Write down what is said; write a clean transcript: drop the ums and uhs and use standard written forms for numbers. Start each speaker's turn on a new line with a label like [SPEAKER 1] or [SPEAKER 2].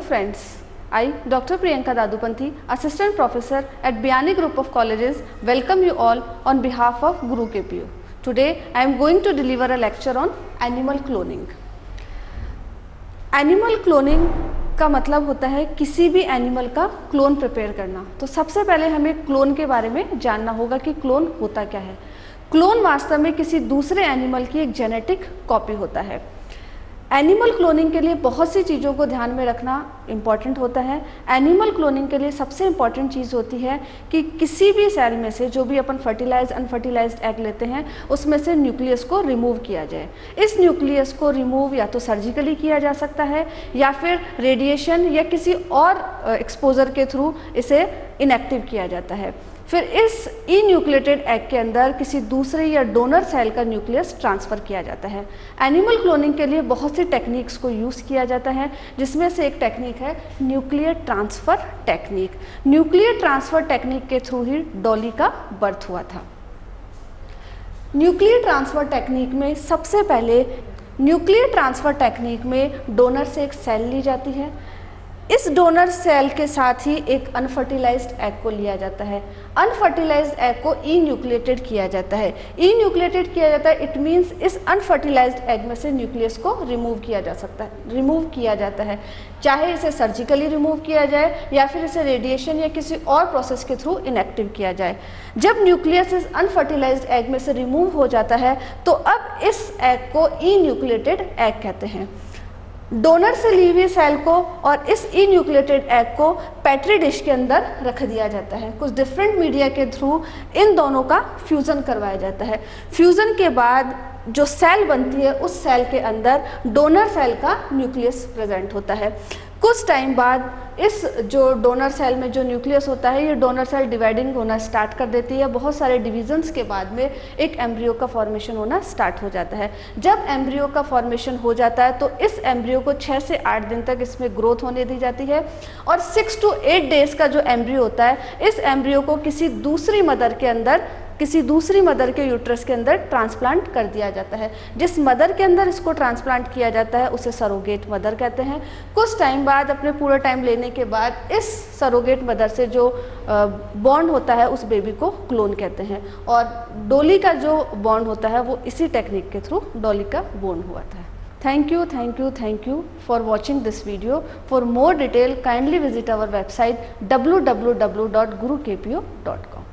[SPEAKER 1] friends, I, Dr. Priyanka Dadupanthi, Assistant Professor at Biyani Group of Colleges, welcome you all on behalf of Guru KPU. Today I am going to deliver a lecture on animal cloning. Animal cloning का मतलब होता है किसी भी animal का clone prepare करना। तो सबसे पहले हमें क्लोन के बारे में जानना होगा कि क्लोन होता क्या है। क्लोन वास्तव में किसी दूसरे एनिमल की एक जेनेटिक कॉपी होता है। एनिमल क्लोनिंग के लिए बहुत सी चीज़ों को ध्यान में रखना इम्पॉर्टेंट होता है। एनिमल क्लोनिंग के लिए सबसे इम्पॉर्टेंट चीज़ होती है कि किसी भी सेल में से जो भी अपन फर्टिलाइज्ड अनफर्टिलाइज्ड एग लेते हैं उसमें से न्यूक्लियस को रिमूव किया जाए। इस न्यूक्लियस को रिमूव या तो सर्जिकली किया जा सकता है या फिर रेडिएशन या किसी और एक्सपोजर के थ्रू इसे इनएक्टिव किया जाता है। फिर इस इन्यूक्लिएटेड एग के अंदर किसी दूसरे या डोनर सेल का न्यूक्लियस ट्रांसफ़र किया जाता है। एनिमल क्लोनिंग के लिए बहुत सी टेक्निक्स को यूज़ किया जाता है, जिसमें से एक टेक्निक है nuclear transfer technique. Nuclear transfer technique के थ्रू ही डॉली का बर्थ हुआ था। न्यूक्लियर ट्रांसफ़र टेक्निक में सबसे पहले न्यूक्लियर ट्रांसफ़र टेक्निक में डोनर से एक सेल ली जाती है। इस डोनर सेल के साथ ही एक अनफर्टिलाइज्ड एग को लिया जाता है। अनफर्टिलाइज्ड एग को इन्यूक्लिएटेड किया जाता है। इन्यूक्लिएटेड किया जाता है, इट मीन्स इस अनफर्टिलाइज्ड एग में से न्यूक्लियस को रिमूव किया जाता है, चाहे इसे सर्जिकली रिमूव किया जाए या फिर इसे रेडिएशन या किसी और प्रोसेस के थ्रू इनएक्टिव किया जाए। जब न्यूक्लियस इस अनफर्टिलाइज्ड एग में से रिमूव हो जाता है तो अब इस एग को इन्यूक्लिएटेड एग कहते हैं। डोनर से ली हुई सेल को और इस इन्यूक्लिएटेड एग को पेट्री डिश के अंदर रख दिया जाता है। कुछ डिफरेंट मीडिया के थ्रू इन दोनों का फ्यूज़न करवाया जाता है। फ्यूज़न के बाद जो सेल बनती है उस सेल के अंदर डोनर सेल का न्यूक्लियस प्रेजेंट होता है। कुछ टाइम बाद इस जो डोनर सेल में जो न्यूक्लियस होता है ये डोनर सेल डिवाइडिंग होना स्टार्ट कर देती है। बहुत सारे डिविजन्स के बाद में एक एम्ब्रियो का फॉर्मेशन होना स्टार्ट हो जाता है। जब एम्ब्रियो का फॉर्मेशन हो जाता है तो इस एम्ब्रियो को 6 से 8 दिन तक इसमें ग्रोथ होने दी जाती है और 6 to 8 डेज का जो एम्ब्रियो होता है इस एम्ब्रियो को किसी दूसरी मदर के यूट्रस के अंदर ट्रांसप्लांट कर दिया जाता है। जिस मदर के अंदर इसको ट्रांसप्लांट किया जाता है उसे सरोगेट मदर कहते हैं। कुछ टाइम बाद अपने पूरा टाइम लेने के बाद इस सरोगेट मदर से जो बॉन्ड होता है उस बेबी को क्लोन कहते हैं और डॉली का जो बॉन्ड होता है वो इसी टेक्निक के थ्रू डॉली का बॉन्ड हुआ था। Thank you for watching this video. For more detail kindly visit our website www.gurukpu.com.